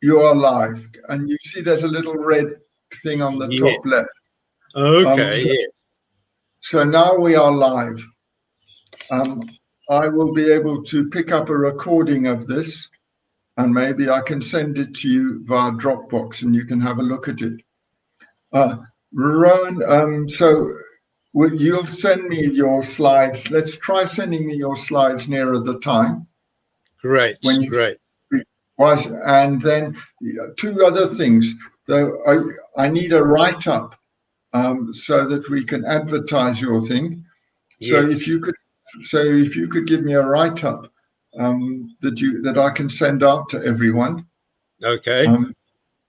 You are live, and you see there's a little red thing on the Yes. top left. Okay. Yes. So now we are live. I will be able to pick up a recording of this, and maybe I can send it to you via Dropbox, and you can have a look at it. Rohan, so you'll send me your slides. Let's try sending me your slides nearer the time. Great. Great. And then two other things. Though I need a write-up so that we can advertise your thing. So Yes. if you could give me a write-up that I can send out to everyone. Okay.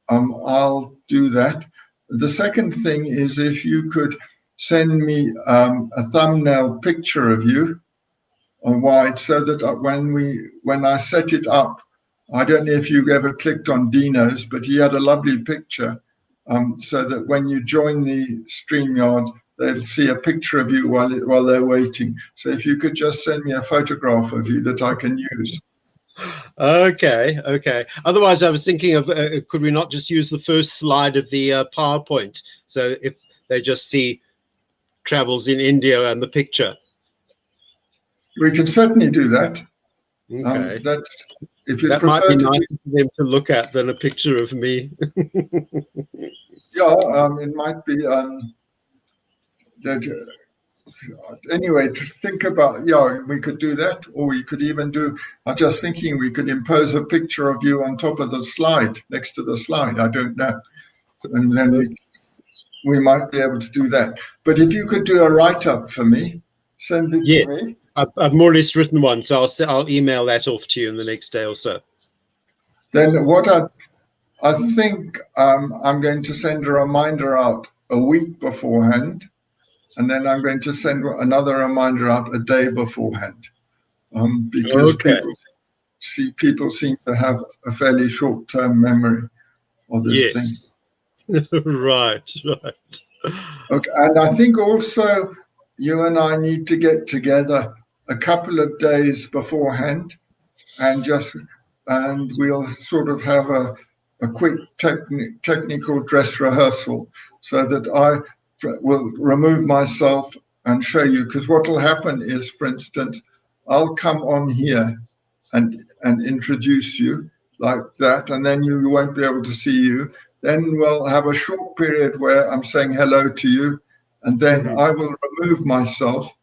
I'll do that. The second thing is if you could send me a thumbnail picture of you on wide, so that when I set it up, I don't know if you've ever clicked on Dino's, but he had a lovely picture, so that when you join the StreamYard, they'll see a picture of you while they're waiting. So if you could just send me a photograph of you that I can use. Okay. Otherwise, I was thinking of could we not just use the first slide of the PowerPoint? So if they just see travels in India and the picture. We can certainly do that. Okay. If you that prefer might be to nicer for them to look at than a picture of me. Yeah, it might be that. Anyway, just think about, we could do that, or we could even do, I'm just thinking we could impose a picture of you on top of the slide, next to the slide, I don't know. And then we might be able to do that. But if you could do a write-up for me, send it to me. I've more or less written one, so I'll email that off to you in the next day or so. Then what I think I'm going to send a reminder out a week beforehand, and then I'm going to send another reminder out a day beforehand, because people seem to have a fairly short-term memory of this thing. Right. Okay, and I think also you and I need to get together a couple of days beforehand, and we'll sort of have a quick technical dress rehearsal, so that I will remove myself and show you, because what will happen is, for instance, I'll come on here and introduce you like that, and then you won't be able to see you. Then we'll have a short period where I'm saying hello to you, and then I will remove myself.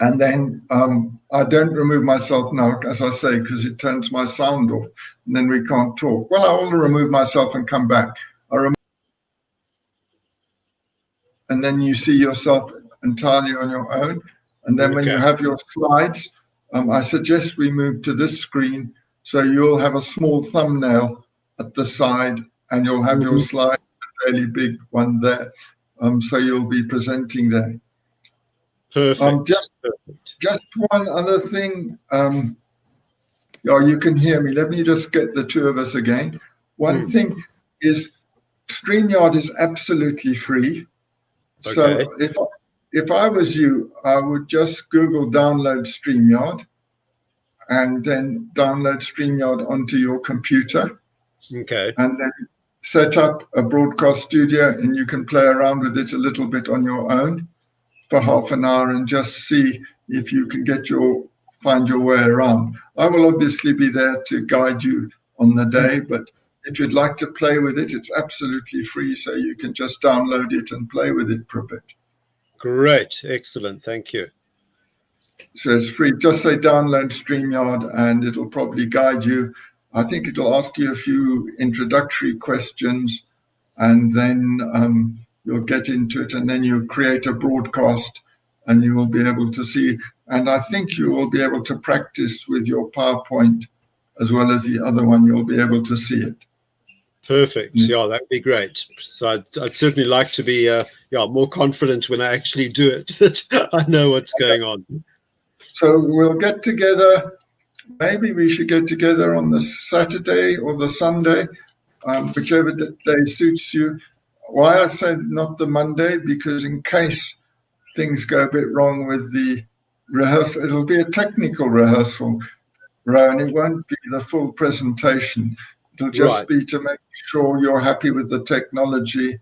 And then I don't remove myself now, as I say, because it turns my sound off, and then we can't talk. Well, I will remove myself and come back. And then you see yourself entirely on your own. And then when you have your slides, I suggest we move to this screen, so you'll have a small thumbnail at the side, and you'll have your slide, a fairly big one there. So you'll be presenting there. Perfect. Just one other thing. You can hear me. Let me just get the two of us again. One thing is, StreamYard is absolutely free. So if I was you, I would just Google download StreamYard, and then download StreamYard onto your computer. Okay. And then set up a broadcast studio, and you can play around with it a little bit on your own for half an hour and just see if you can find your way around. I will obviously be there to guide you on the day, but if you'd like to play with it, it's absolutely free, so you can just download it and play with it for a bit. Great. Excellent. Thank you. So it's free. Just say download StreamYard, and it'll probably guide you. I think it'll ask you a few introductory questions, and then you'll get into it, and then you create a broadcast, and you will be able to see. And I think you will be able to practice with your PowerPoint as well as the other one. You'll be able to see it. Perfect. Yeah, that'd be great. So I'd certainly like to be more confident when I actually do it, that I know what's going on. So we'll get together. Maybe we should get together on the Saturday or the Sunday, whichever day suits you. Why I say not the Monday, because in case things go a bit wrong with the rehearsal, it'll be a technical rehearsal, Rohan. It won't be the full presentation. It'll just be to make sure you're happy with the technology,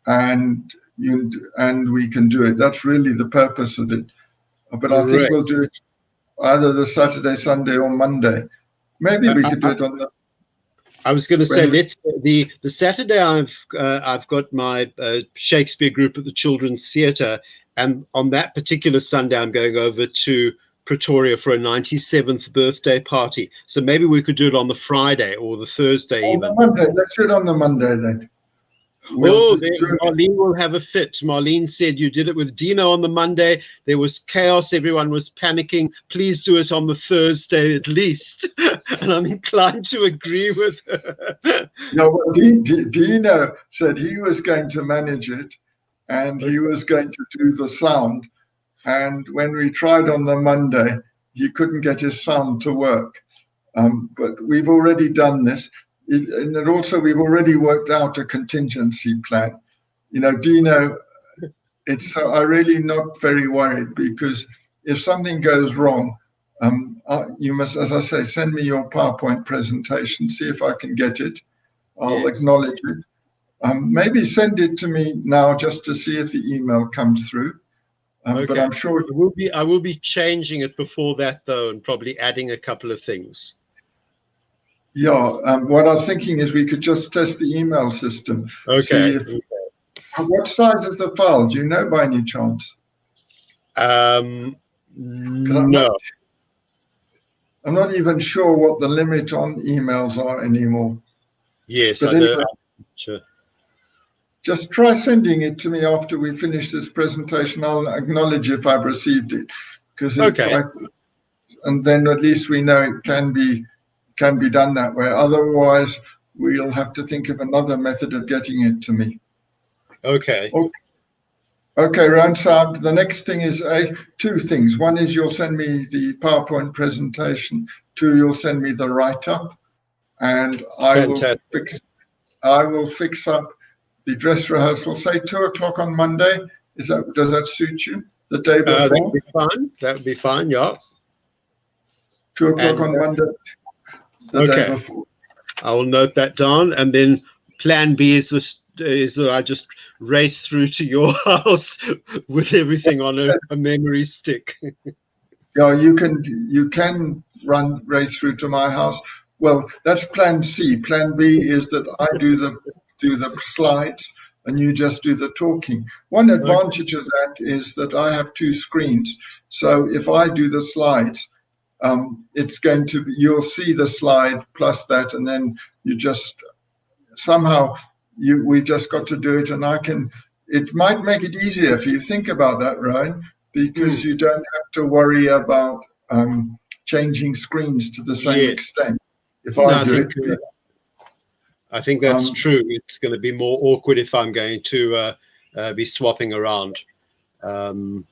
and we can do it. That's really the purpose of it. But I think we'll do it either the Saturday, Sunday, or Monday. Maybe we could do it on the. I was going to say, let's the Saturday. I've got my Shakespeare group at the Children's Theatre, and on that particular Sunday, I'm going over to Pretoria for a 97th birthday party. So maybe we could do it on the Friday or the Thursday even. The Monday. Let's do it on the Monday then. Marlene will have a fit. Marlene said you did it with Dino on the Monday. There was chaos. Everyone was panicking. Please do it on the Thursday at least. And I'm inclined to agree with her. No, Dino said he was going to manage it and he was going to do the sound. And when we tried on the Monday, he couldn't get his sound to work. But we've already done this. And also, we've already worked out a contingency plan. Dino, I'm really not very worried, because if something goes wrong, you must, as I say, send me your PowerPoint presentation, see if I can get it. I'll acknowledge it. Maybe send it to me now just to see if the email comes through. But I'm sure I will be changing it before that, though, and probably adding a couple of things. Yeah, what I was thinking is we could just test the email system. Okay. What size is the file? Do you know by any chance? No. I'm not even sure what the limit on emails are anymore. Yes, but anyway, sure. Just try sending it to me after we finish this presentation. I'll acknowledge if I've received it, because and then at least we know it can be done that way. Otherwise, we'll have to think of another method of getting it to me. Okay, Rohan, so the next thing is two things. One is you'll send me the PowerPoint presentation. Two, you'll send me the write-up, and I will fix up the dress rehearsal. Say 2:00 on Monday. Does that suit you? The day before? That would be fine. That would be fine. Yeah. 2:00 on Monday. The day before. I will note that down, and then Plan B is that I just race through to your house with everything on a memory stick. Yeah, you can race through to my house. Well, that's Plan C. Plan B is that I do the slides and you just do the talking. One advantage of that is that I have two screens. So if I do the slides, you'll see the slide plus that, and then you just we just got to do it, and it might make it easier if you think about that, Rohan, because you don't have to worry about changing screens to the same extent. If I do it. I think that's true. It's going to be more awkward if I'm going to be swapping around. And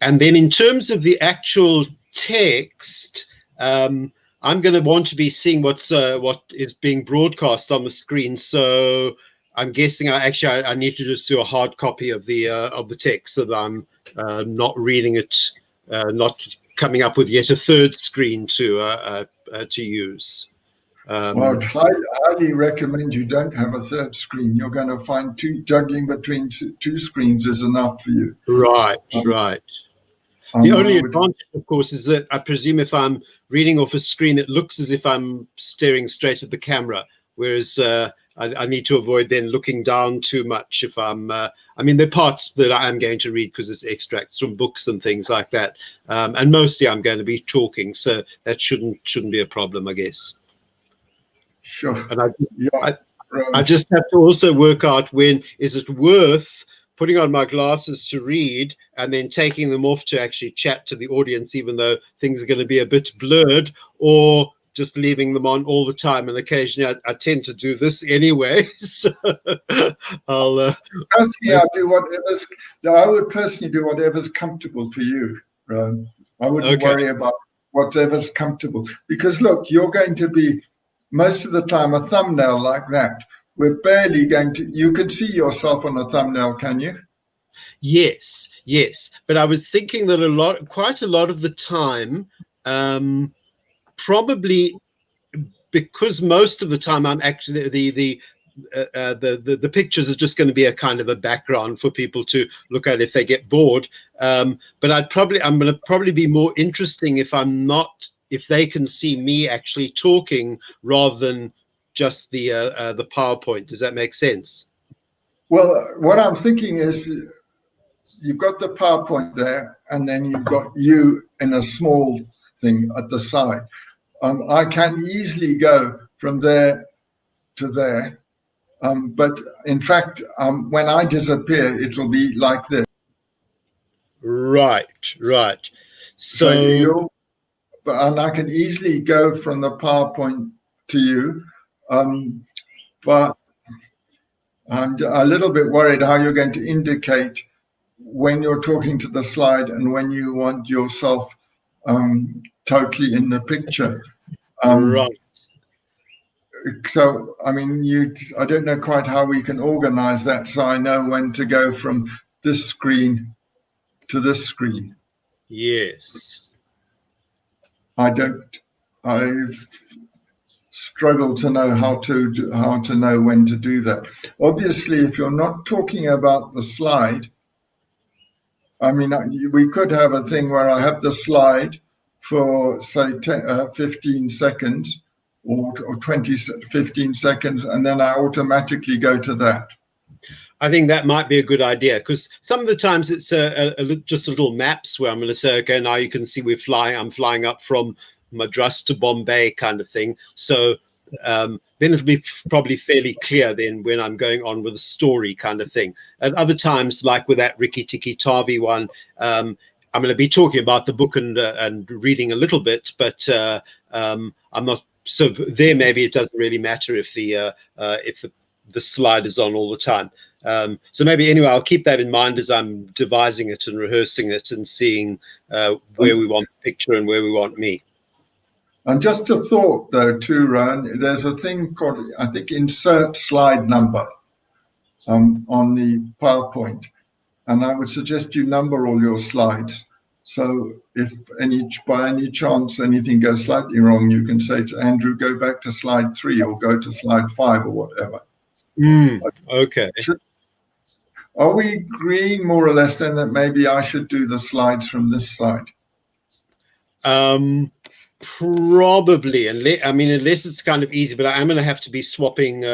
then in terms of the actual text, I'm going to want to be seeing what is being broadcast on the screen. So I'm guessing I need to just do a hard copy of the text, so that I'm not reading it, not coming up with yet a third screen to use. Well, I'd highly recommend you don't have a third screen. You're going to find juggling between two screens is enough for you. Right. The only advantage, of course, is that I presume if I'm reading off a screen, it looks as if I'm staring straight at the camera, whereas I need to avoid then looking down too much if I'm there are parts that I am going to read because it's extracts from books and things like that, and mostly I'm going to be talking, so that shouldn't be a problem, I guess. Sure. And I just have to also work out, when is it worth putting on my glasses to read and then taking them off to actually chat to the audience, even though things are going to be a bit blurred, or just leaving them on all the time. And occasionally I tend to do this anyway. So I'll personally, I would personally do whatever's comfortable for you, Rohan. I wouldn't worry about whatever's comfortable, because look, you're going to be most of the time a thumbnail like that. We're barely going to, you can see yourself on a thumbnail, can you? Yes. But I was thinking that quite a lot of the time, probably because most of the time I'm actually the pictures are just going to be a kind of a background for people to look at if they get bored. But I'm going to probably be more interesting if they can see me actually talking rather than just the PowerPoint. Does that make sense? Well, what I'm thinking is you've got the PowerPoint there, and then you've got you in a small thing at the side. I can easily go from there to there. But in fact, when I disappear, it'll be like this. Right. So and I can easily go from the PowerPoint to you. But I'm a little bit worried how you're going to indicate when you're talking to the slide and when you want yourself totally in the picture. Right. So, I mean, I don't know quite how we can organize that so I know when to go from this screen to this screen. Yes. I've struggled to know how to know when to do that. Obviously, if you're not talking about the slide, I mean, we could have a thing where I have the slide for, say, 15 seconds or 15 seconds, and then I automatically go to that. I think that might be a good idea, because some of the times it's just little maps where I'm going to say, okay, now you can see I'm flying up from Madras to Bombay kind of thing. So then it'll be probably fairly clear then when I'm going on with a story kind of thing. At other times, like with that Rikki Tikki Tavi one, I'm going to be talking about the book and reading a little bit, but I'm not. So there, maybe it doesn't really matter if the slide is on all the time. So maybe anyway, I'll keep that in mind as I'm devising it and rehearsing it and seeing where we want the picture and where we want me. And just a thought, though, too, Rohan, there's a thing called, I think, insert slide number on the PowerPoint. And I would suggest you number all your slides. So if by any chance anything goes slightly wrong, you can say to Andrew, go back to slide 3 or go to slide 5 or whatever. Okay. Are we agreeing more or less then that maybe I should do the slides from this slide? Probably, unless it's kind of easy, but I'm going to have to be swapping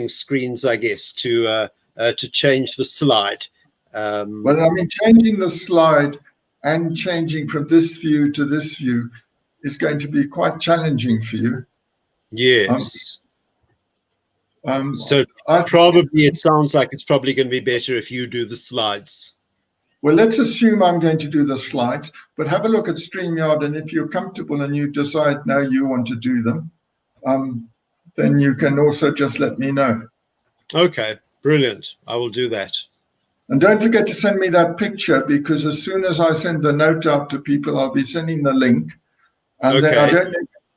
screens, I guess, to change the slide. Well, I mean, changing the slide and changing from this view to this view is going to be quite challenging for you. Yes. So probably it sounds like it's probably going to be better if you do the slides. Well, let's assume I'm going to do the slides, but have a look at StreamYard, and if you're comfortable and you decide now you want to do them, then you can also just let me know. Okay, brilliant. I will do that. And don't forget to send me that picture, because as soon as I send the note out to people, I'll be sending the link. And then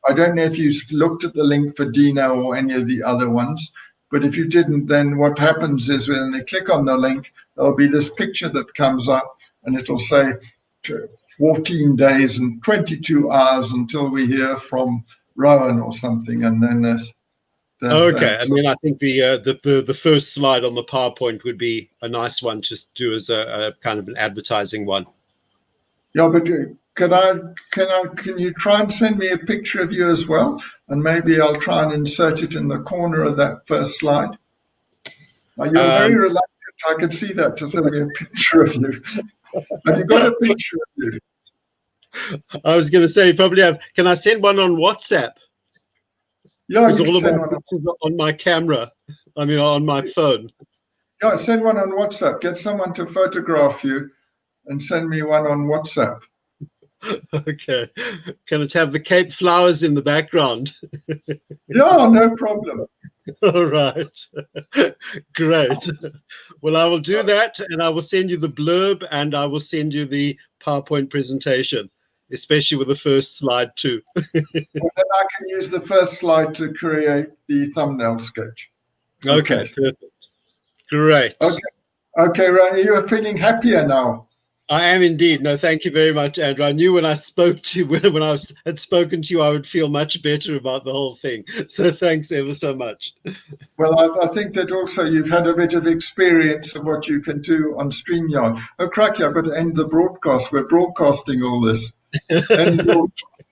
I don't know if you looked at the link for Dino or any of the other ones, but if you didn't, then what happens is when they click on the link, there'll be this picture that comes up, and it'll say 14 days and 22 hours until we hear from Rohan or something, and then there's okay. that. I mean, I think the first slide on the PowerPoint would be a nice one just to do as a kind of an advertising one. Yeah, but can you try and send me a picture of you as well? And maybe I'll try and insert it in the corner of that first slide. You're very reluctant. I can see that, to send me a picture of you. Have you got a picture of you? I was going to say, probably have. Can I send one on WhatsApp? Yeah, you can all send one on my camera. I mean, on my phone. Yeah, send one on WhatsApp. Get someone to photograph you and send me one on WhatsApp. Okay. Can it have the Cape flowers in the background? Yeah, no problem. All right. Great. Well, I will do that, and I will send you the blurb, and I will send you the PowerPoint presentation, especially with the first slide too. Well, then I can use the first slide to create the thumbnail sketch. Okay, perfect. Great. Okay, Ronnie, you're feeling happier now. I am indeed. No, thank you very much, Andrew. I knew when I spoke to you, when had spoken to you, I would feel much better about the whole thing. So thanks ever so much. Well, I think that also you've had a bit of experience of what you can do on StreamYard. Oh, cracky, I've got to end the broadcast. We're broadcasting all this. End broadcast.